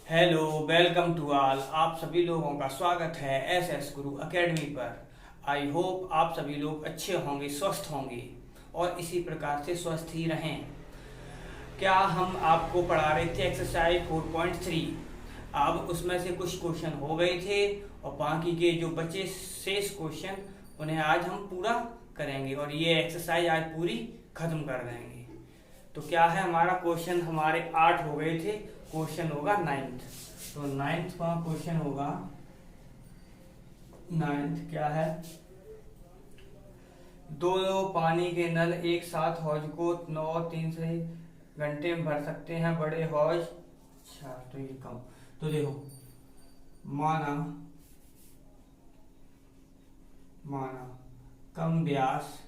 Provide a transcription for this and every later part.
Hello, welcome to all. आप सभी लोगों का स्वागत है एस एस गुरु एकेडमी पर। आई होप आप सभी लोग अच्छे होंगे, स्वस्थ होंगे और इसी प्रकार से स्वस्थ ही रहें। क्या हम आपको पढ़ा रहे थे एक्सरसाइज 4.3। अब उसमें से कुछ क्वेश्चन हो गए थे और बाकी के जो बचे शेष क्वेश्चन उन्हें आज हम पूरा करेंगे और ये एक्सरसाइज आज पूरी खत्म कर देंगे। तो क्या है, हमारा क्वेश्चन हमारे 8 हो गए थे, क्वेश्चन होगा 9th। तो 9th का क्वेश्चन होगा, 9th क्या है, दो पानी के नल एक साथ हौज को 9 से घंटे में भर सकते हैं। बड़े हौज, अच्छा तो ये कम। तो देखो, माना माना कम व्यास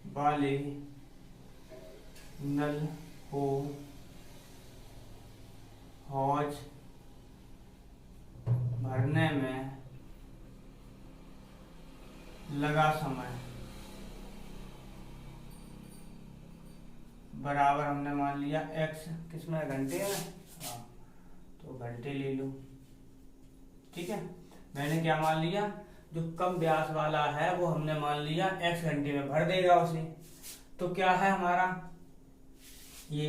वाले नल को हौज भरने में लगा समय बराबर, हमने मान लिया x किसमें, घंटे में। हाँ, तो घंटे ले लो। ठीक है, मैंने क्या मान लिया, जो कम व्यास वाला है वो हमने मान लिया x घंटे में भर देगा उसे। तो क्या है हमारा ये,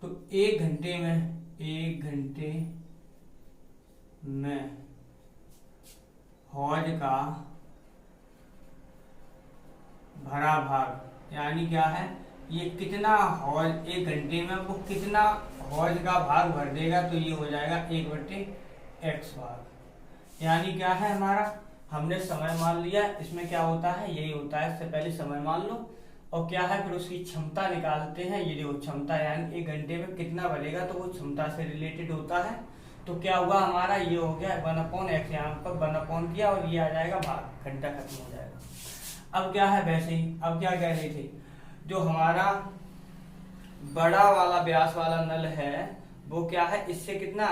तो एक घंटे में हौज का भरा भाग, यानी क्या है, ये कितना हौज एक घंटे में वो कितना हौज का भाग भर देगा। तो ये हो जाएगा 1/x भाग। यानी क्या है हमारा, हमने समय मान लिया, इसमें क्या होता है, यही होता है, इससे पहले समय मान लो और क्या है फिर उसकी क्षमता निकालते हैं। ये देखो क्षमता, यानी एक घंटे में कितना भरेगा तो वो क्षमता से रिलेटेड होता है। तो क्या हुआ हमारा, ये हो गया 1/x, यहाँ पर 1 किया और ये आ जाएगा भाग, घंटा खत्म हो जाएगा। अब क्या है, वैसे ही अब क्या कह रहे थे, जो हमारा बड़ा वाला व्यास वाला नल है वो क्या है, इससे कितना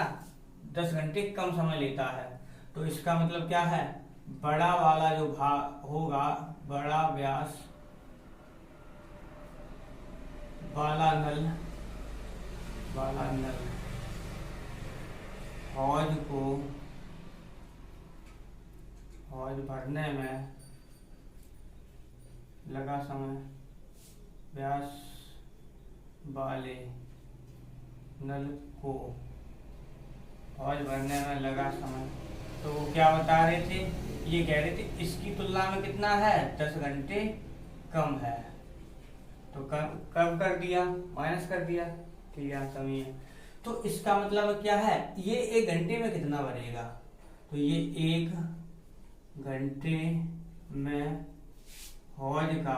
10 घंटे कम समय लेता है। तो इसका मतलब क्या है, बड़ा वाला जो भाग होगा, बड़ा व्यास वाला नल हौज भरने में लगा समय, व्यास वाले नल को हौज भरने में लगा समय। तो वो क्या बता रहे थे, ये कह रहे थे इसकी तुलना में कितना है, 10 घंटे कम है। तो कम कर दिया, माइनस कर दिया। ठीक है, समझिए। तो इसका मतलब क्या है, ये एक घंटे में कितना भरेगा, तो ये एक घंटे में हौज का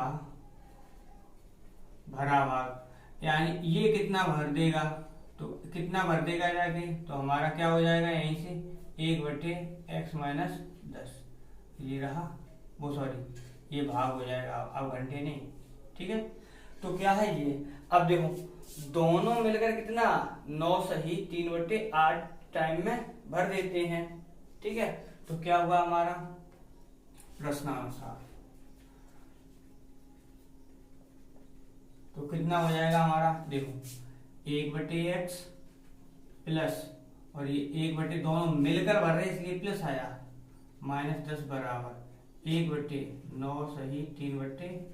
भरा भाग, यानी ये कितना भर देगा, तो कितना भर देगा जाके, तो हमारा क्या हो जाएगा यहीं से 1/x - 10। ये रहा, वो सॉरी ये भाग हो जाएगा, अब घंटे नहीं। ठीक है, तो क्या है ये, अब देखो दोनों मिलकर कितना 9 सही 3/8 टाइम में भर देते हैं। ठीक है, तो क्या हुआ हमारा प्रश्नानुसार, तो कितना हो जाएगा हमारा, देखो 1/x प्लस, और ये 1/, दोनों मिलकर भर रहे इसलिए प्लस आया, -10 बराबर 1/9 सही 3/8।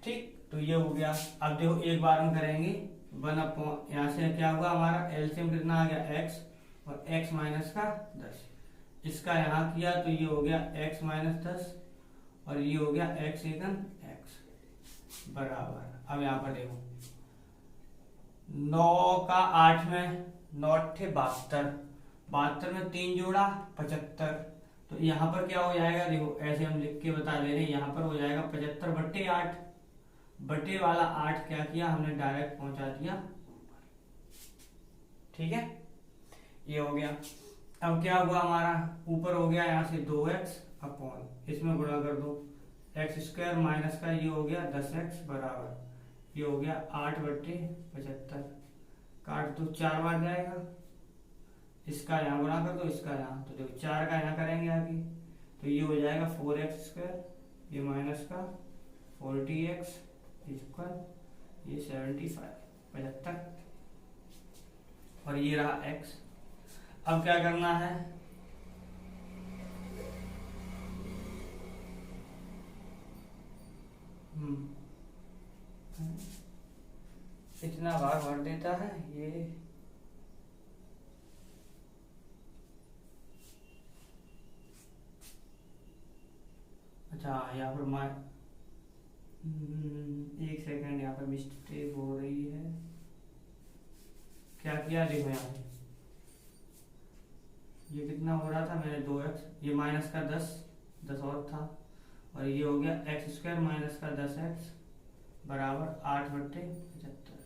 ठीक, तो ये हो गया। अब देखो एक बार हम करेंगे 1 यहाँ से क्या हुआ हमारा, एलसीएम कितना आ गया x और x माइनस का 10, इसका यहाँ किया तो ये हो गया x - 10 और ये हो गया x x बराबर। अब यहाँ पर देखो 9 का 8 में 9 × 72, 72 में 3 जोड़ा 75। तो यहाँ पर क्या हो जाएगा, देखो ऐसे हम लिख के बता दे रहे हैं, यहाँ पर हो जाएगा 75/8, बटे वाला 8 क्या किया हमने, डायरेक्ट पहुंचा दिया। ठीक है, ये हो गया। अब क्या हुआ हमारा, ऊपर हो गया यहाँ से 2x अपॉन, इसमें गुणा कर दो x² माइनस का ये हो गया 10x बराबर, ये हो गया 8/75, काट दो 4 बार जाएगा, इसका यहाँ गुणा कर दो, इसका यहाँ, तो देखो 4 का यहाँ करेंगे आगे, तो ये हो जाएगा 4x², ये माइनस का 40x इक्वल ये 75। 75 और ये रहा x। अब क्या करना है, इतना भाग भर देता है ये, अच्छा यहाँ पर एक सेकंड, यहाँ पर मिस्टेक हो रही है। क्या किया, देखो यहाँ पे ये कितना हो रहा था, मैंने 2x, ये माइनस का 10 और था, और ये हो गया एक्स स्क्वायर माइनस का 10x बराबर 8/75।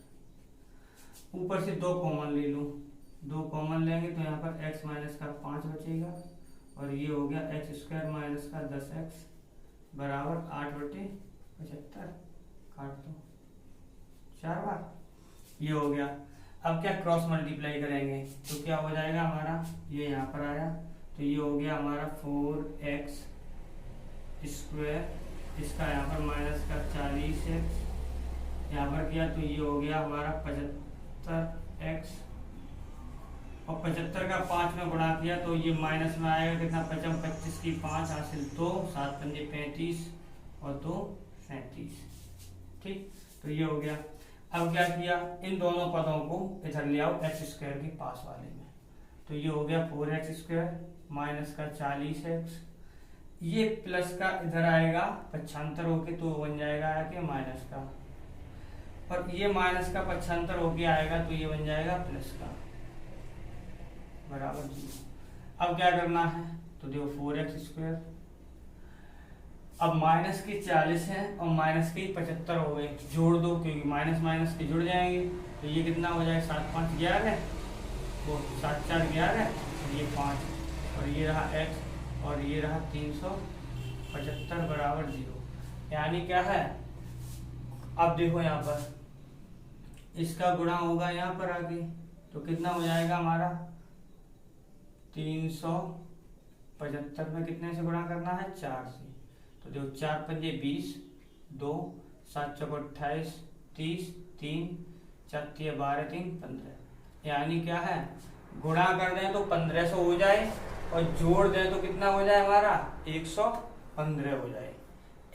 ऊपर से 2 कॉमन ले लो, 2 कॉमन लेंगे तो यहाँ पर x माइनस का 5 बचेगा, और ये हो गया एक्स स्क्वायर माइनस का 10x बराबर 8/75। काट दो 4 बार, ये हो गया। अब क्या क्रॉस मल्टीप्लाई करेंगे तो क्या हो जाएगा हमारा, ये यहाँ पर आया तो ये हो गया हमारा 4x स्क्वायर, इसका यहाँ पर माइनस का 40x, यहाँ पर किया तो ये हो गया हमारा 75x, और 75 का 5 में गुणा किया तो ये माइनस में आएगा कितना, 25 की 5 हासिल 2, 7 पंजे 35 और 2 37। ठीक, तो ये हो गया। अब क्या किया, इन दोनों पदों को इधर ले आओ एक्स स्क्वायर के पास वाले में, तो ये हो गया 4x स्क्वायर माइनस का 40x, ये प्लस का इधर आएगा 75 होके तो बन जाएगा कि माइनस का, और ये माइनस का 75 होके आएगा तो ये बन जाएगा प्लस का बराबर 0। अब क्या करना है तो देखो 4x स्क्वायर, अब माइनस के 40 है और माइनस के 75 हो गए, जोड़ दो क्योंकि माइनस माइनस के जुड़ जाएंगे, तो ये कितना हो जाएगा 7 5 11, वो 7 4 11, और ये 5, और ये रहा x, और ये रहा 375 बराबर 0। यानी क्या है, अब देखो यहाँ पर इसका गुणा होगा यहाँ पर आगे, तो कितना हो जाएगा हमारा 375 में कितने से गुणा करना है, 4 से, तो देखो 4 पंजे 20, 2 7 चौक 28, 30, 3 4 12 3 15। यानी क्या है, गुणा कर दें तो 1500 हो जाए और जोड़ दें तो कितना हो जाए हमारा 115 हो जाए।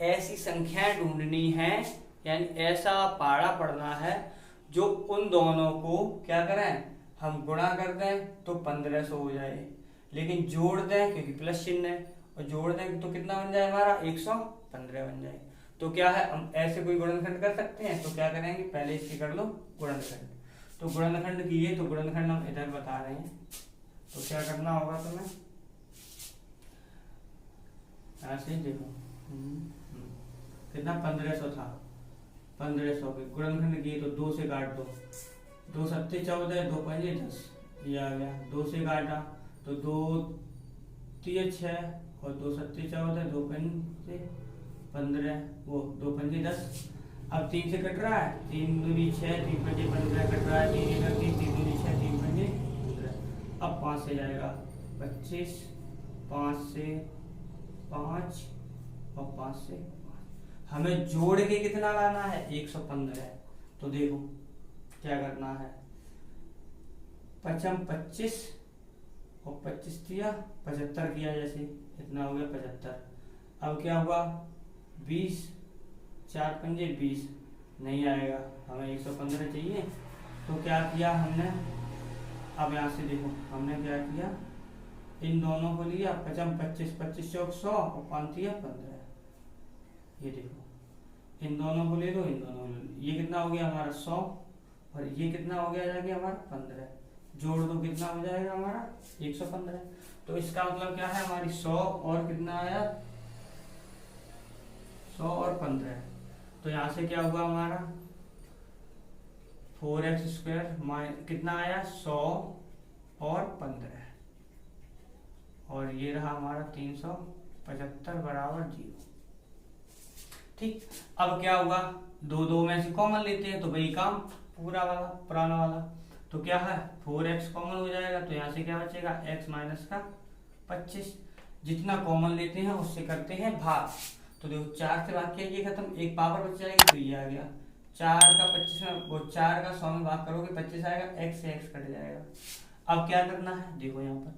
ऐसी संख्याएं ढूंढनी है, यानी ऐसा पहाड़ा पढ़ना है जो उन दोनों को क्या करें, हम गुणा कर दें तो 1500 हो जाए, लेकिन जोड़ दें क्योंकि प्लस चिन्ह है, और जोड़ दें तो कितना बन जाए हमारा 115 बन जाए। तो क्या है, हम ऐसे कोई गुणनखंड कर सकते हैं, तो क्या करेंगे पहले इसकी कर लो गुणनखंड, तो गुणनखंड किए तो गुणनखंड हम इधर बता रहे हैं, तो क्या करना होगा तुम्हें, ऐसे देखो कितना 1500 था, 1500 के गुणनखंड किए तो 2 से काट दो, 2 7 14, 2 5 10, ये आ गया, 2 से काटा तो 2 3 6 और 2 7 14, 2 5 15, वो 2 5 10। अब 3 से कट रहा है, 3 दूनी 6, 3 5 15 कट रहा है, 3 1 3 दूनी 6, 3 5 15। अब 5 से जाएगा 25, 5 से 5 और 5 से 5। हमें जोड़ के कितना लाना है 115। तो देखो क्या करना है, 25 और 25 दिया 75 किया, जैसे इतना हो गया 75। अब क्या हुआ 20, 4 पंजे 20 नहीं आएगा, हमें 115 चाहिए, तो क्या किया हमने, अब यहाँ से देखो हमने क्या किया, इन दोनों को लिया 25 25 चौक 100 और 5 दिया 15, ये देखो इन दोनों को ले लो, इन दोनों को ले लो, ये कितना हो गया हमारा 100 और ये कितना हो गया जाके हमारा 15, जोड़ दो कितना हो जाएगा हमारा 115। तो इसका मतलब क्या है, हमारी 100 और कितना आया 100 और 15, तो यहाँ से क्या हुआ हमारा 4x स्क्वायर कितना आया 100 और 15, और ये रहा हमारा 375 बराबर 0। ठीक, अब क्या होगा, 2 में से कॉमन लेते हैं तो वही काम पूरा वाला पुराना वाला, तो क्या है 4x कॉमन हो जाएगा, तो यहाँ से क्या बचेगा x माइनस का 25। जितना कॉमन लेते हैं उससे करते हैं भाग, तो देखो 4 से भाग किया ये खत्म, एक पावर बच जाएगी तो ये आ गया 4 का 25 में, वो 4 का 100 में भाग करोगे 25 आएगा, x से x कट जाएगा। अब क्या करना है, देखो यहाँ पर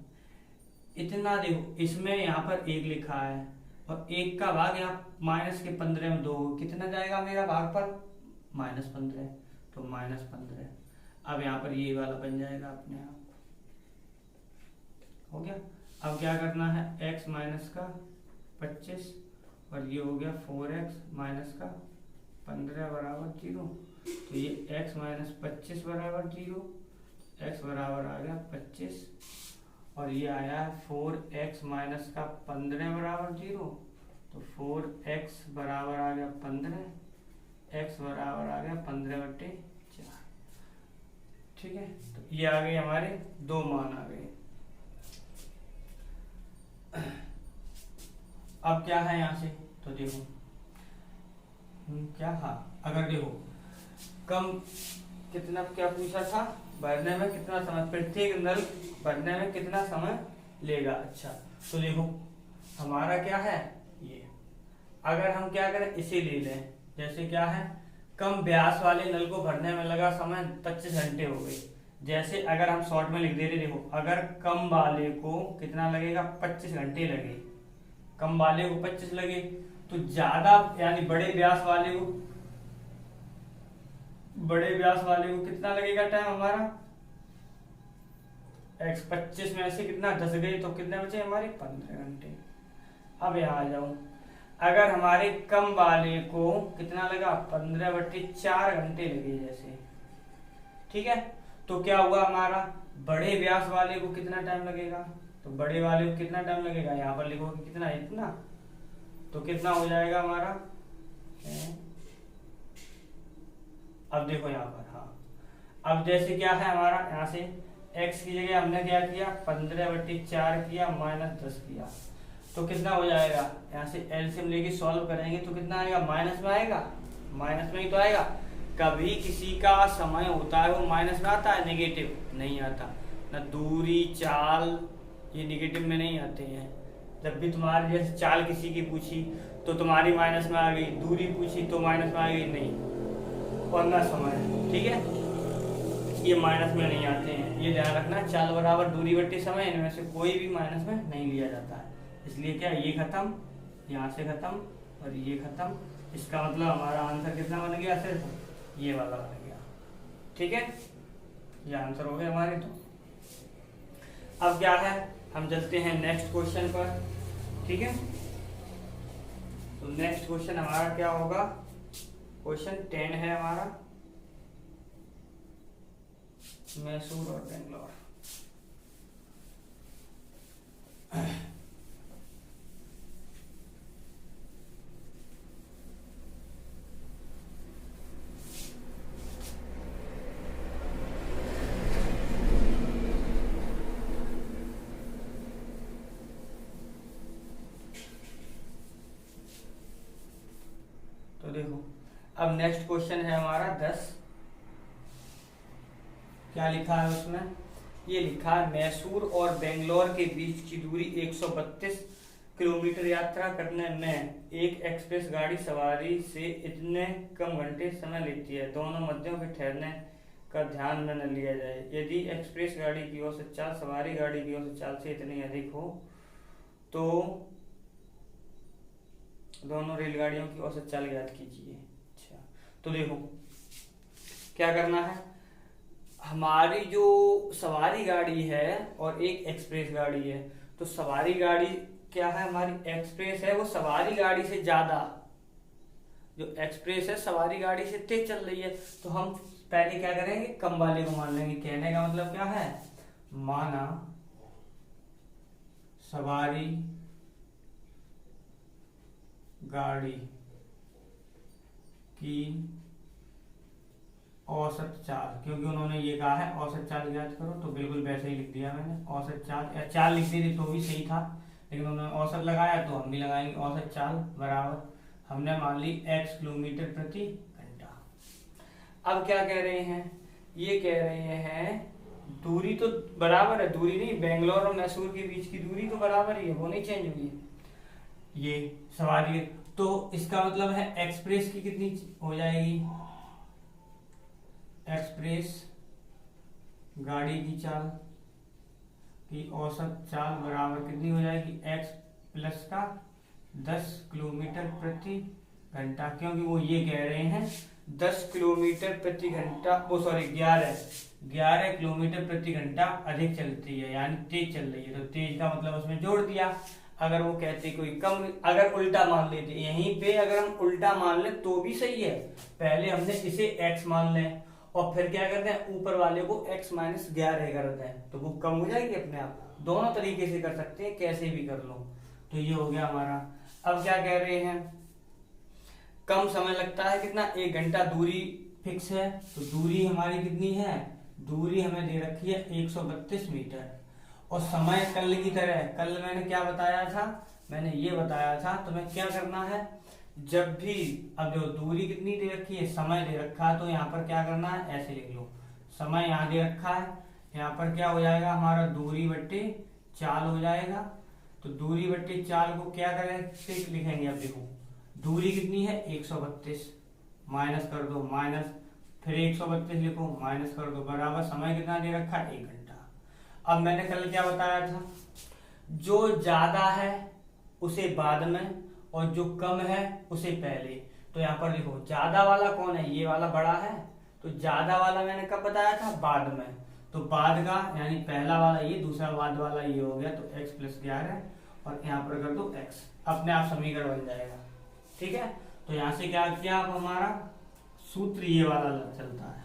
इतना, देखो इसमें यहाँ पर 1 लिखा है और 1 का भाग यहाँ माइनस के 15 में 2, कितना जाएगा मेरा भाग पर, -15, तो -15। अब यहाँ पर ये वाला बन जाएगा अपने आप, हो गया। अब क्या करना है, x माइनस का 25 और ये हो गया 4x माइनस का 15 बराबर 0। तो ये x माइनस 25 बराबर 0, x बराबर आ गया 25 और ये आया 4x माइनस का 15 बराबर 0, तो 4x बराबर आ गया 15, x बराबर आ गया 15/4। ठीक है, तो ये आ गए हमारे दो मान आ गए। अब क्या है यहाँ से, तो देखो क्या, हाँ अगर देखो कम कितना, क्या पूछा था, भरने में कितना समय, प्रत्येक नल भरने में कितना समय लेगा। अच्छा तो देखो हमारा क्या है ये, अगर हम क्या करें इसे ले लें, जैसे क्या है, कम व्यास वाले नल को भरने में लगा समय 25 घंटे हो गए। जैसे अगर हम शॉर्ट में लिख दे रहे, देखो अगर कम वाले को कितना लगेगा, 25 घंटे लगे, कम वाले को 25 लगे, तो ज्यादा यानी बड़े व्यास वाले को कितना लगेगा टाइम हमारा, x 25 में से कितना 10 गए, तो कितने बचे हमारे 15 घंटे। अब यहाँ आ जाऊं, अगर हमारे कम वाले को कितना लगा, 15/4 घंटे लगे जैसे, ठीक है, तो क्या हुआ हमारा, बड़े व्यास वाले को कितना टाइम लगेगा, तो बड़े वाले को कितना टाइम लगेगा, यहाँ पर लिखोगे कितना, इतना, तो कितना हो जाएगा हमारा, अब देखो यहाँ पर, हाँ अब जैसे क्या है हमारा, यहाँ से x की जगह हमने क्या किया, 15/4 किया -10 किया, तो कितना हो जाएगा, यहाँ से एलसीएम लेके सॉल्व करेंगे तो कितना आएगा, माइनस में आएगा, माइनस में ही तो आएगा। कभी किसी का समय होता है वो माइनस में आता है, नेगेटिव नहीं आता, ना दूरी चाल ये नेगेटिव में नहीं आते हैं। जब भी तुम्हारी जैसे चाल किसी की पूछी तो तुम्हारी माइनस में आ गई, दूरी पूछी तो माइनस में आ गई, नहीं, और ना समय, ठीक है, ये माइनस में नहीं आते हैं, ये ध्यान रखना। चाल बराबर दूरी बट्टी समय, इनमें से कोई भी माइनस में नहीं लिया जाता है। इसलिए क्या, ये खत्म, यहाँ से खत्म और ये खत्म, इसका मतलब हमारा आंसर कितना बन गया, सिर्फ ये वाला बन गया। ठीक है, ये आंसर हो गए हमारे। तो अब क्या है, हम चलते हैं नेक्स्ट क्वेश्चन पर। ठीक है, तो नेक्स्ट क्वेश्चन हमारा क्या होगा, क्वेश्चन 10 है हमारा, मैसूर और बेंगलोर। तो देखो अब नेक्स्ट क्वेश्चन है हमारा 10। क्या लिखा है उसमें, ये लिखा है मैसूर और बेंगलोर के बीच की दूरी 132 किलोमीटर यात्रा करने में एक एक्सप्रेस गाड़ी सवारी से इतने कम घंटे समय लेती है। दोनों मध्यों के ठहरने का ध्यान में न लिया जाए। यदि एक्सप्रेस गाड़ी की औसत चाल सवारी गाड़ी की औसत चाल से इतनी अधिक हो तो दोनों रेलगाड़ियों की औसत चाल ज्ञात कीजिए। अच्छा, तो देखो क्या करना है, हमारी जो सवारी गाड़ी है और एक एक्सप्रेस गाड़ी है, तो सवारी गाड़ी क्या है, हमारी एक्सप्रेस है, वो सवारी गाड़ी से ज्यादा, जो एक्सप्रेस है सवारी गाड़ी से तेज चल रही है। तो हम पहले क्या करेंगे, कम वाले को मान लेंगे। कहने का मतलब क्या है, माना सवारी गाड़ी की औसत चाल, क्योंकि उन्होंने ये कहा है औसत चाल ज्ञात करो, तो बिल्कुल वैसे ही लिख दिया मैंने। औसत चाल या चाल लिख दी थी तो भी सही था, लेकिन उन्होंने औसत लगाया तो हम भी लगाएंगे। औसत चाल बराबर हमने मान ली x किलोमीटर प्रति घंटा। अब क्या कह रहे हैं, ये कह रहे हैं दूरी तो बराबर है, दूरी नहीं, बेंगलोर और मैसूर के बीच की दूरी तो बराबर ही है, वो नहीं चेंज हुई है। ये सवारी, तो इसका मतलब है एक्सप्रेस की कितनी हो जाएगी, रेस गाड़ी की चाल की औसत चाल बराबर कितनी हो जाएगी, x प्लस का 10 किलोमीटर प्रति घंटा, क्योंकि वो ये कह रहे हैं 10 किलोमीटर प्रति घंटा, ओ सॉरी 11 किलोमीटर प्रति घंटा अधिक चलती है, यानी तेज चल रही है, तो तेज का मतलब उसमें जोड़ दिया। अगर वो कहते कोई कम, अगर उल्टा मान लेते यहीं पे, अगर हम उल्टा मान लें तो भी सही है, पहले हमने इसे x मान लें और फिर क्या करते हैं ऊपर वाले को x माइनस 11 करते हैं, तो वो कम हो जाएगी अपने आप। दोनों तरीके से कर सकते हैं, कैसे भी कर लो। तो ये हो गया हमारा। अब क्या कह रहे हैं, कम समय लगता है कितना, 1 घंटा, दूरी फिक्स है, तो दूरी हमारी कितनी है, दूरी हमें दे रखी है 132 मीटर, और समय कल की तरह, कल मैंने क्या बताया था, मैंने ये बताया था, तुम्हें क्या करना है, जब भी, अब जो दूरी कितनी दे रखी है, समय दे रखा है, तो यहाँ पर क्या करना है, ऐसे लिख लो, समय यहाँ दे रखा है, यहाँ पर क्या हो जाएगा हमारा, दूरी बट्टे चाल हो जाएगा। तो दूरी बट्टे चाल को क्या करें लिखेंगे, अब देखो दूरी कितनी है 132, माइनस कर दो, माइनस फिर 132 लिखो, माइनस कर दो, बराबर समय कितना दे रखा है 1 घंटा। अब मैंने कल क्या बताया था, जो ज्यादा है उसे बाद में और जो कम है उसे पहले। तो यहाँ पर देखो ज्यादा वाला कौन है, ये वाला बड़ा है, तो ज्यादा वाला मैंने कब बताया था, बाद में, तो बाद का यानी पहला वाला ये, दूसरा बाद वाला ये हो गया, तो x प्लस 11 और यहाँ पर कर दो x, अपने आप समीकरण बन जाएगा। ठीक है, तो यहाँ से क्या किया, अब हमारा सूत्र ये वाला चलता है,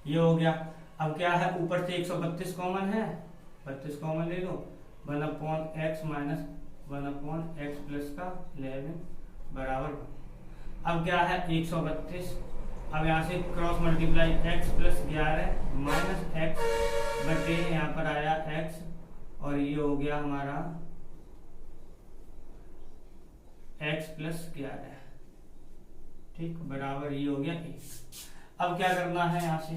ये हो गया। अब क्या है, ऊपर से 132 कॉमन है, 32 कॉमन ले लो, 1/x माइनस 1/x प्लस का 11 बराबर। अब क्या है 132, अब यहाँ से cross multiply x plus 11 minus x बटे यहाँ पर आया x, और ये हो गया हमारा x प्लस 11, ठीक, बराबर ये हो गया 1। अब क्या करना है, यहाँ से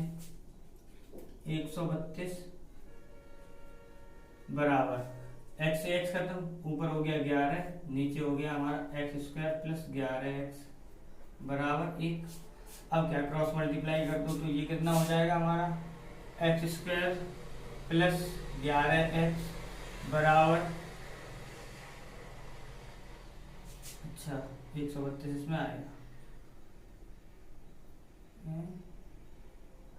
132 बराबर x से x खत्म, ऊपर हो गया 11, नीचे हो गया हमारा x स्क्वायर प्लस 11x बराबर 1। अब क्या क्रॉस मल्टीप्लाई कर दो, तो ये कितना हो जाएगा हमारा, x स्क्वायर प्लस 11x बराबर, अच्छा 132 इसमें आएगा,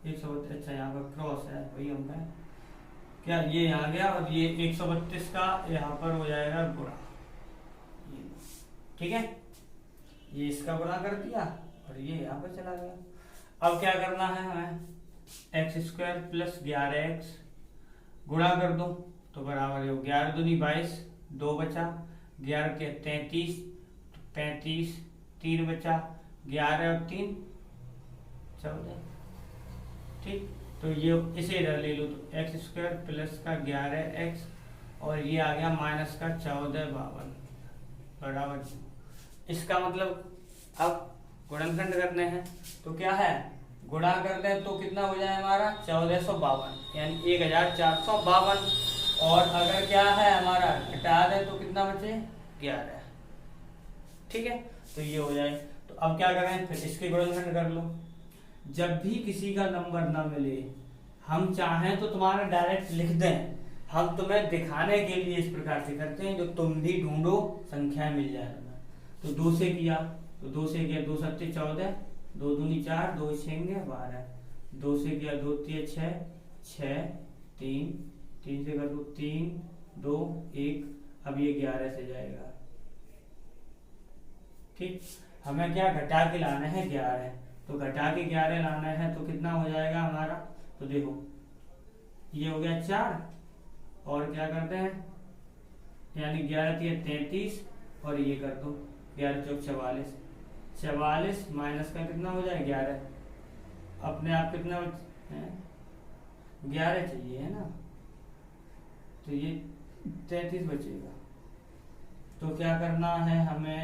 132, अच्छा यहाँ पर क्रॉस है, वही हम कहें क्या, ये यहाँ गया और ये 132 का यहाँ पर हो जाएगा गुणा, ठीक है, ये इसका गुणा कर दिया और ये यहाँ पर चला गया। अब क्या करना है हमें, एक्स स्क्वायर प्लस 11x गुणा कर दो, तो बराबर हो 11 दूनी 22, 2 बचा, 11 के 33, 35, 3 बचा, 11 और 3 14, ठीक, तो ये इसे इधर ले लो, तो एक्स स्क्वायर प्लस का 11x और ये आ गया माइनस का 1452 बराबर। इसका मतलब अब गुणनखंड करने हैं, तो क्या है, गुणा कर दें तो कितना हो जाए हमारा 1452, यानी 1452, और अगर क्या है हमारा घटा दें तो कितना बचे 11, ठीक है, तो ये हो जाए। तो अब क्या करें, फिर इसके गुणनखंड कर लो। जब भी किसी का नंबर ना मिले, हम चाहें तो तुम्हारा डायरेक्ट लिख दें, हम तुम्हें दिखाने के लिए इस प्रकार से करते हैं, जो तुम भी ढूंढो संख्या मिल जाए। तो 2 से किया, तो 2 से किया 2 7 14, 2 दूनी 4, 2 6 12, 2 से किया 2 3 6, 6 3, 3 से कर दो 3 2 1, अब ये 11 से जाएगा, ठीक, हमें क्या घटा के लाना है 11, तो घटा के 11 लाना है, तो कितना हो जाएगा हमारा, तो देखो ये हो गया 4, और क्या करते हैं, यानी 11 3 33, और ये कर दो 11 चौक 44, 44 माइनस का कितना हो जाए 11, अपने आप कितना है 11 चाहिए है ना, तो ये 33 बचेगा। तो क्या करना है हमें,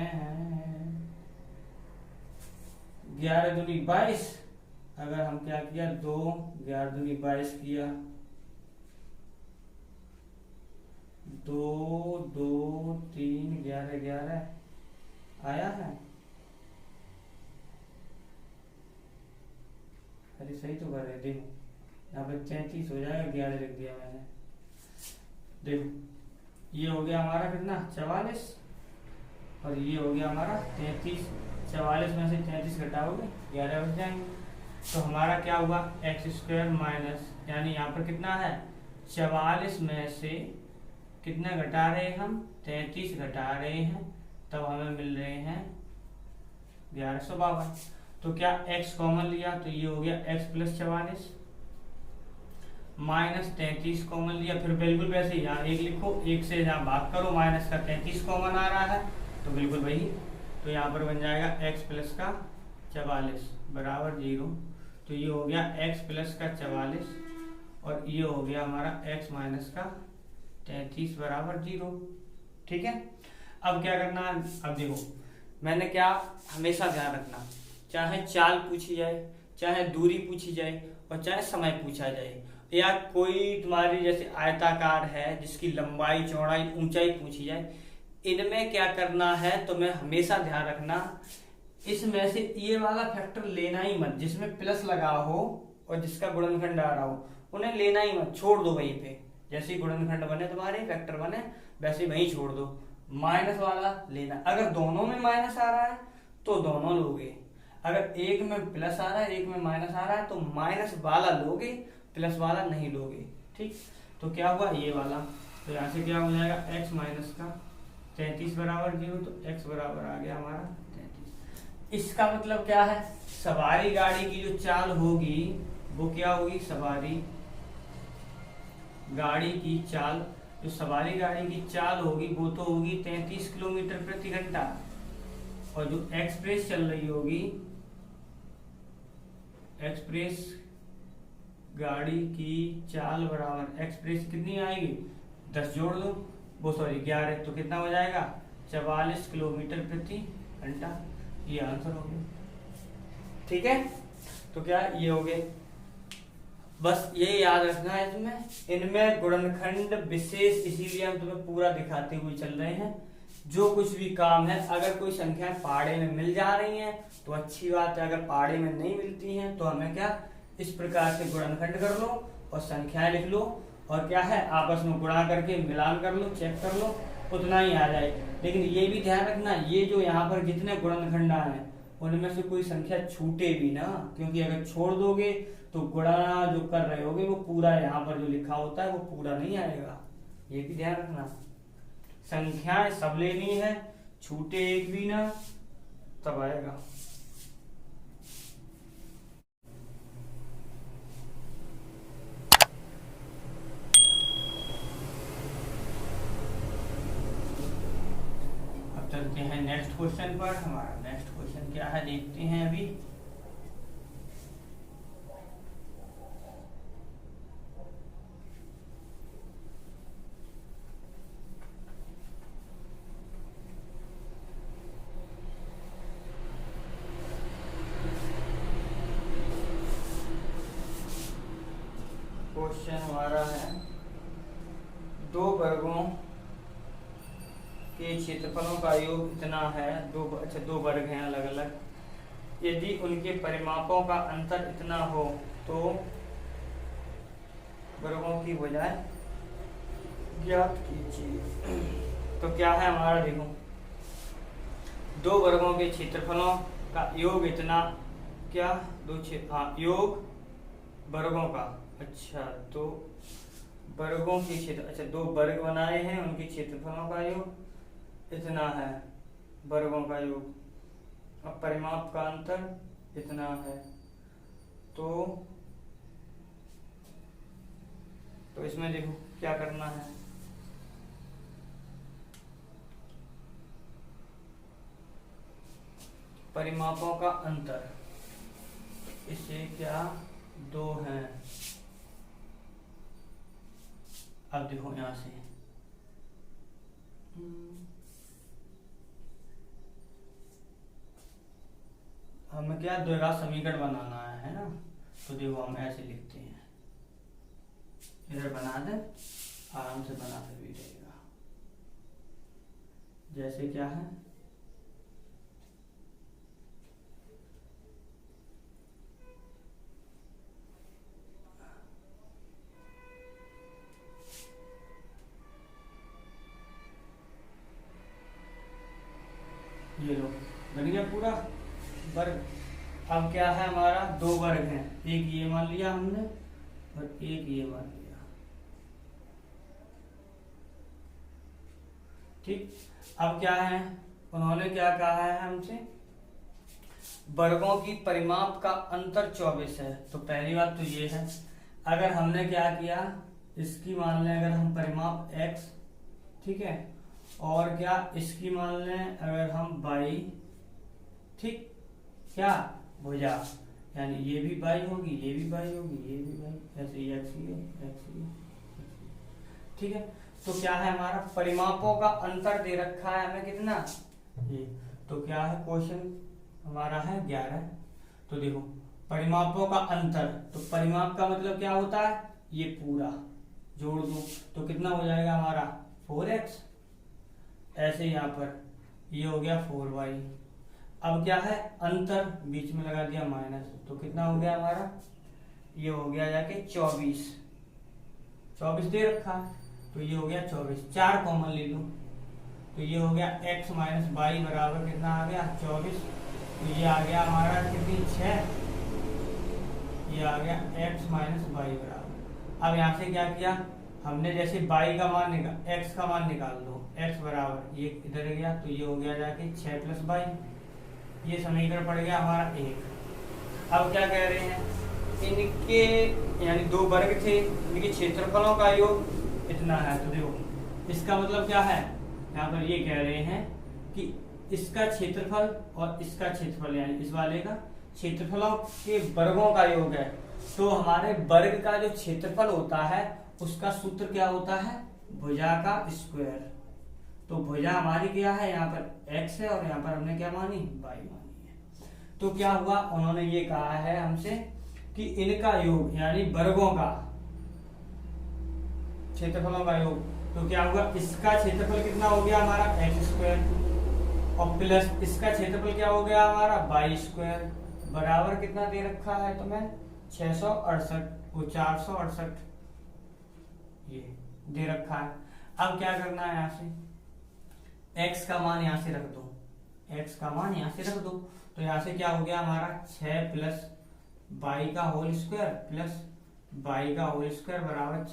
11 दूनी 22, अगर हम क्या किया 2 11 दूनी 22 किया, 2 2 3 11 11 आया है, अरे सही तो कर रहे, देखो यहाँ पे 33 हो जाएगा, 11 लिख दिया मैंने। देखो ये हो गया हमारा कितना 44, और ये हो गया हमारा 33। 44 में से 33 घटाओगे 11 बच जाएंगे। तो हमारा क्या हुआ x² माइनस, यानी यहाँ पर कितना है 44 में से कितना घटा रहे हैं हम 33 घटा रहे हैं, तब हमें मिल रहे हैं 1152। तो क्या x कॉमन लिया तो ये हो गया x + 44 माइनस 33 कॉमन लिया, फिर बिल्कुल वैसे ही यहाँ 1 लिखो, 1 से यहाँ भाग करो, माइनस का 33 कॉमन आ रहा है तो बिल्कुल वही, तो यहाँ पर बन जाएगा x + का 44 बराबर 0। तो ये हो गया x + का 44 और ये हो गया हमारा x - का 33 बराबर 0। ठीक है, अब क्या करना है, अब देखो मैंने क्या हमेशा ध्यान रखना, चाहे चाल पूछी जाए, चाहे दूरी पूछी जाए और चाहे समय पूछा जाए, या कोई तुम्हारी जैसे आयताकार है जिसकी लंबाई चौड़ाई ऊंचाई पूछी जाए, इनमें क्या करना है तो मैं हमेशा ध्यान रखना, इसमें से ये वाला फैक्टर लेना ही मत, जिसमें प्लस लगा हो और जिसका गुणनखंड आ रहा हो उन्हें लेना ही मत, छोड़ दो वहीं पे। जैसे गुणनखंड बने तुम्हारे फैक्टर बने वैसे वहीं छोड़ दो, माइनस वाला लेना। अगर दोनों में माइनस आ रहा है तो दोनों लोगे, अगर एक में प्लस आ रहा है एक में माइनस आ रहा है तो माइनस वाला लोगे, प्लस वाला नहीं लोगे। ठीक, तो क्या हुआ ये वाला, तो यहाँ से क्या हो जाएगा x - का 33 बराबर 0, तो x बराबर आ गया हमारा 33। इसका मतलब क्या है, सवारी गाड़ी की जो चाल होगी वो क्या होगी, सवारी गाड़ी की चाल, जो सवारी गाड़ी की चाल होगी वो तो होगी 33 किलोमीटर प्रति घंटा, और जो एक्सप्रेस चल रही होगी, एक्सप्रेस गाड़ी की चाल बराबर एक्सप्रेस कितनी आएगी 10 जोड़ दो, वो सॉरी 11, तो कितना हो जाएगा 44 किलोमीटर प्रति घंटा। ये आंसर हो गया। ठीक है, तो क्या ये हो गए, बस ये याद रखना है तुम्हें, इनमें गुणनखंड विशेष इसीलिए हम तुम्हें पूरा दिखाते हुए चल रहे हैं। जो कुछ भी काम है, अगर कोई संख्या पहाड़े में मिल जा रही है तो अच्छी बात है, अगर पहाड़े में नहीं मिलती हैं तो हमें क्या इस प्रकार से गुणनखंड कर लो और संख्याएं लिख लो, और क्या है आपस में गुणा करके मिलान कर लो, चेक कर लो, उतना ही आ जाए। लेकिन ये भी ध्यान रखना, ये जो यहाँ पर जितने गुणनखंड आए हैं उनमें से कोई संख्या छूटे भी ना, क्योंकि अगर छोड़ दोगे तो गुणा जो कर रहे होगे वो पूरा यहाँ पर जो लिखा होता है वो पूरा नहीं आएगा, ये भी ध्यान रखना। संख्याएं सब लेनी है, छूटे एक भी ना, तब आएगा। अब चलते हैं नेक्स्ट क्वेश्चन पर। हमारा नेक्स्ट क्वेश्चन क्या है देखते हैं अभी। क्वेश्चन हमारा है, दो वर्गों के क्षेत्रफलों का योग इतना है, दो वर्ग हैं अलग अलग, यदि उनके परिमापों का अंतर इतना हो तो वर्गों की भुजाएं ज्ञात कीजिए। तो क्या है हमारा, देखो दो वर्गों के क्षेत्रफलों का योग इतना, क्या योग वर्गों का, अच्छा तो वर्गों के क्षेत्र, अच्छा दो वर्ग बनाए हैं उनके क्षेत्रफलों का योग इतना है, वर्गों का योग, अब परिमाप का अंतर इतना है, तो इसमें देखो क्या करना है, परिमापों का अंतर, इसे क्या दो हैं। अब देखो यहां से हमें क्या द्विघात समीकरण बनाना है ना, तो देखो हम ऐसे लिखते हैं, इधर बना दे, आराम से बनाते भी रहेगा। जैसे क्या है, दो वर्ग हैं, एक ये मान लिया हमने और एक ये मान लिया। ठीक, अब क्या है, उन्होंने क्या कहा है हमसे, वर्गों की परिमाप का अंतर 24 है। तो पहली बात तो ये है, अगर हमने क्या किया, इसकी मान लें अगर हम परिमाप x, ठीक है, और क्या इसकी मान लें अगर हम y, ठीक, क्या भुजा, यानी ये भी y होगी, ये भी y होगी, ये भी y, ऐसे ही x ही है, x ही है, ठीक है। तो क्या है हमारा परिमापों का अंतर दे रखा है हमें कितना, ये, तो क्या है क्वेश्चन हमारा है 11। तो देखो परिमापों का अंतर, तो परिमाप का मतलब क्या होता है, ये पूरा जोड़ दो तो कितना हो जाएगा हमारा 4x, ऐसे यहाँ पर ये हो गया 4y। अब क्या है अंतर, बीच में लगा दिया माइनस, तो कितना हो गया हमारा, ये हो गया जाके 24, 24 दे रखा है, तो ये हो गया 24, 4 कॉमन ले लो, तो ये हो गया x माइनस वाई बराबर कितना आ गया 24, तो ये आ गया हमारा कितनी 6, ये आ गया x माइनस वाई बराबर। अब यहाँ से क्या किया हमने, जैसे y का मान निकाल, x का मान निकाल दो, x बराबर ये इधर गया, तो ये हो गया जाके 6 प्लस वाई, ये समीकरण पड़ गया हमारा 1। अब क्या कह रहे हैं, इनके यानी दो वर्ग थे, इनके क्षेत्रफलों का योग इतना है। तो देखो इसका मतलब क्या है, यहाँ पर ये कह रहे हैं कि इसका क्षेत्रफल और इसका क्षेत्रफल यानी इस वाले का क्षेत्रफलों के वर्गों का योग है। तो हमारे वर्ग का जो क्षेत्रफल होता है उसका सूत्र क्या होता है, भुजा का स्क्वायर। तो भुजा हमारी क्या है, यहाँ पर x है और यहाँ पर हमने क्या मानी, y मानी है। तो क्या हुआ, उन्होंने ये कहा है हमसे कि इनका योग यानी वर्गों का क्षेत्रफलों का योग, तो क्या हुआ, इसका क्षेत्रफल कितना हो गया हमारा x स्क्वायर और प्लस इसका क्षेत्रफल क्या हो गया हमारा y स्क्वायर, बराबर कितना दे रखा है तुम्हें 668, वो 468 ये दे रखा है। अब क्या करना है, यहाँ से x का मान यहाँ से रख दो, x का मान यहाँ से रख दो, तो यहाँ से क्या हो गया हमारा 6 प्लस y का होल स्क्वायर प्लस y का होल स्क्वायर बराबर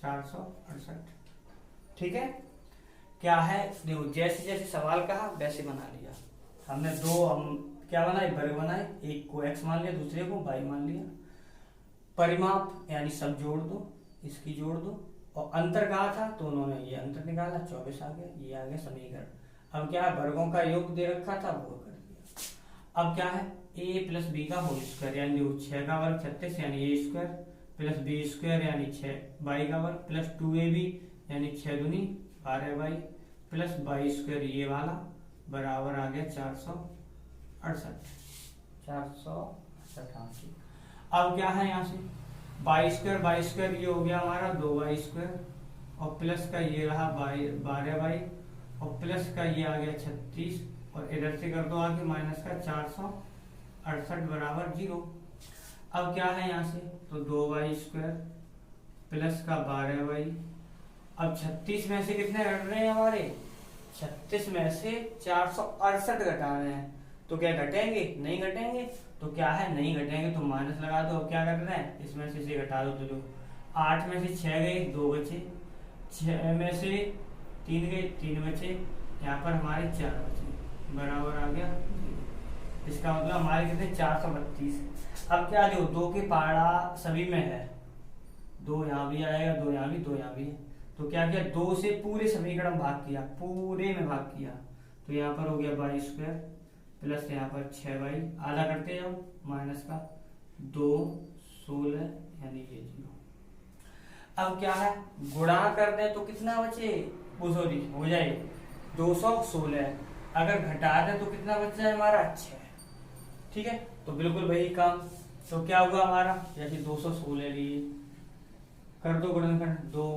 468। ठीक है, क्या है देखो, जैसे जैसे सवाल कहा वैसे बना लिया हमने। दो हम क्या बनाए, वर्ग बनाए, एक को x मान लिया, दूसरे को y मान लिया। परिमाप यानी सब जोड़ दो, इसकी जोड़ दो, और अंतर कहा था तो उन्होंने ये अंतर निकाला, 24 आ गया, ये आ गया समीकरण। अब क्या है, वर्गों का योग दे रखा था वो कर दिया। अब क्या है, a प्लस बी का होल स्क्वायर यानी 6 का वर्ग 36 यानी a square plus b square यानी 6 y का वर्ग प्लस 2ab यानी 6 दूनी 12y प्लस y स्क्वायर ये वाला बराबर आ गया 468। अब क्या है, यहाँ से y स्क्वायर ये हो गया हमारा 2y स्क्वायर और प्लस का ये रहा 12y और प्लस का ये आ गया 36 और इधर से कर दो आगे माइनस का 468 बराबर 0। अब क्या है यहाँ से, तो 2y स्क्वायर प्लस का 12y। अब 36 में से कितने घट रहे हैं हमारे, 36 में से 468 घटा रहे हैं, तो क्या घटेंगे, नहीं घटेंगे। तो क्या है, नहीं घटेंगे तो माइनस लगा दो। अब क्या कर रहे हैं, इसमें से इसे घटा दो, तो जो 8 में से 6 गए 2 बचे, 6 में से 3 गए 3 बचे, यहाँ पर हमारे 4 बचे, बराबर आ गया। इसका मतलब हमारे कितने 432। अब क्या जो 2 के पाड़ा सभी में है, 2 यहाँ भी आएगा, 2 यहाँ भी, 2 यहाँ भी है, तो क्या किया 2 से पूरे समीकरण भाग किया, पूरे में भाग किया, तो यहाँ पर हो गया y स्क्वायर प्लस यहाँ पर 6y आधा करते जाओ माइनस का 2 16 यानी ये 0। अब क्या है, गुणा कर दे तो कितना बचे, सॉरी हो जाए 216, अगर घटा दे तो कितना बच जाए हमारा 6। ठीक है, तो बिल्कुल वही काम। तो क्या हुआ हमारा, जैसे 216 लिए कर दो गुणनखंड, 2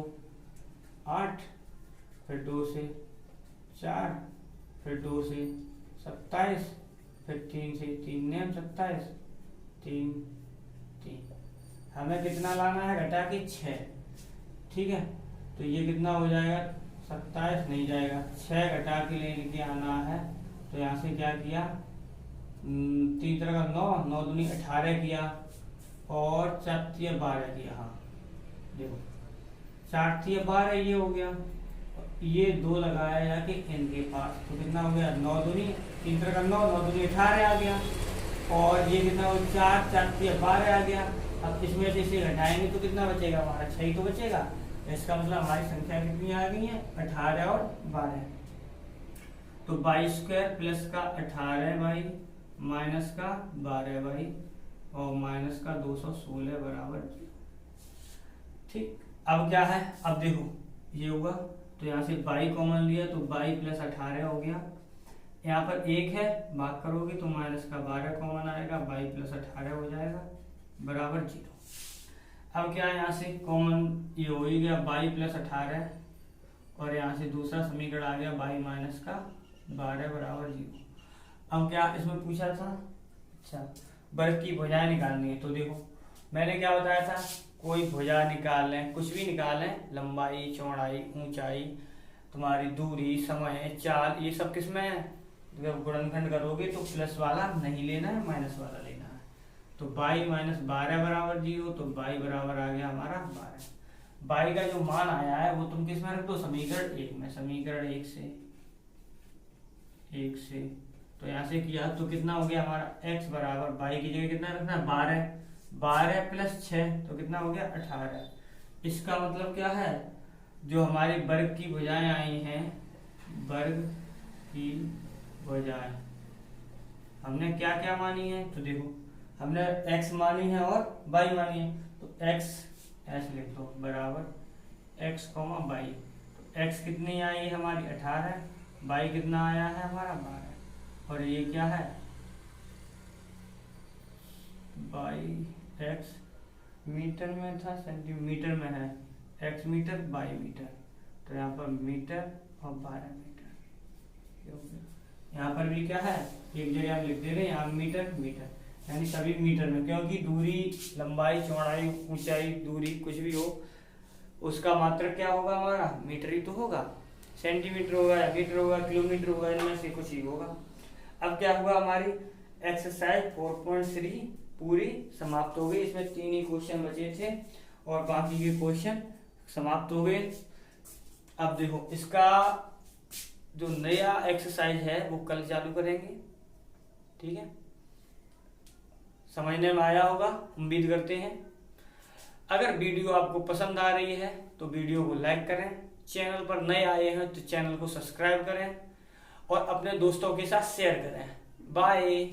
8 फिर 2 से 4 फिर 2 से 27 फिर 3 से 3 ने 27 3 3, हमें कितना लाना है घटा के 6। ठीक है, तो ये कितना हो जाएगा 27 नहीं जाएगा, 6 घटा के लेके आना है, तो यहाँ से क्या किया 3 का 9, 9 दूनी 18 किया और 4 12 किया। हाँ देखो 4 12 ये हो गया, ये 2 लगाया जाके इनके पास तो कितना हो गया 9 दूनी 3 का 9, 9 दूनी 18 आ गया और ये कितना हो 4 4 12 आ गया। अब इसमें से इसे घटाएंगे तो कितना बचेगा हमारा 6 तो बचेगा। इसका मतलब हमारी संख्या कितनी आ गई है 18 और 12। तो 22² प्लस का 18 माइनस का 12 और माइनस का 216 बराबर। ठीक, अब क्या है, अब देखो ये होगा तो यहाँ से 22 कॉमन लिया तो 22 प्लस 18 हो गया। यहाँ पर 1 है, भाग करोगे तो माइनस का 12 कॉमन आएगा, 22 प्लस 18 हो जाएगा बराबर 0। अब क्या है, यहाँ से कॉमन ये हो ही गया 22 प्लस 18 और यहाँ से दूसरा समीकरण आ गया 22 माइनस का 12 बराबर 0। अब क्या इसमें पूछा था, अच्छा वर्ग की भुजाएं निकालनी है। तो देखो मैंने क्या बताया था, कोई भुजा निकाल लें, कुछ भी निकाल लें, लंबाई चौड़ाई ऊंचाई तुम्हारी दूरी समय चाल, ये सब किस में है, जब गुणनखंड करोगे तो प्लस वाला नहीं लेना है, माइनस वाला लेना है। तो 22 माइनस 12 बराबर 0, तो 22 बराबर आ गया हमारा 12। 22 का जो मान आया है वो तुम किस में रख दो, समीकरण 1 में। समीकरण 1 से तो यहाँ से किया तो कितना हो गया हमारा x बराबर 22 की जगह कितना रखना है 12, 12 प्लस 6 तो कितना हो गया 18। इसका मतलब क्या है, जो हमारे वर्ग की भुजाएं आई हैं, वर्ग की भुजाएं हमने क्या क्या मानी है, तो देखो हमने x मानी है और y मानी है। तो x ऐसे लिख दो बराबर x, y। तो x कितनी आई है हमारी 18, y कितना आया है हमारा 12 और ये क्या है x मीटर में था, सेंटीमीटर में है, x मीटर y मीटर। तो यहाँ पर मीटर और 12 मीटर। यहाँ पर भी क्या है, एक जगह हम लिख दे रहे हैं, यहाँ मीटर मीटर, यानी सभी मीटर में, क्योंकि दूरी लंबाई चौड़ाई ऊंचाई दूरी कुछ भी हो उसका मात्रक क्या होगा हमारा मीटर ही तो होगा, सेंटीमीटर होगा या मीटर होगा किलोमीटर होगा, इनमें से कुछ ही होगा। अब क्या हुआ, हमारी एक्सरसाइज 4.3 पूरी समाप्त हो गई। इसमें 3 ही क्वेश्चन बचे थे और बाकी के क्वेश्चन समाप्त हो गए। अब देखो इसका जो नया एक्सरसाइज है वो कल चालू करेंगे, ठीक है। समझने में आया होगा उम्मीद करते हैं। अगर वीडियो आपको पसंद आ रही है तो वीडियो को लाइक करें, चैनल पर नए आए हैं तो चैनल को सब्सक्राइब करें और अपने दोस्तों के साथ शेयर करें। बाय।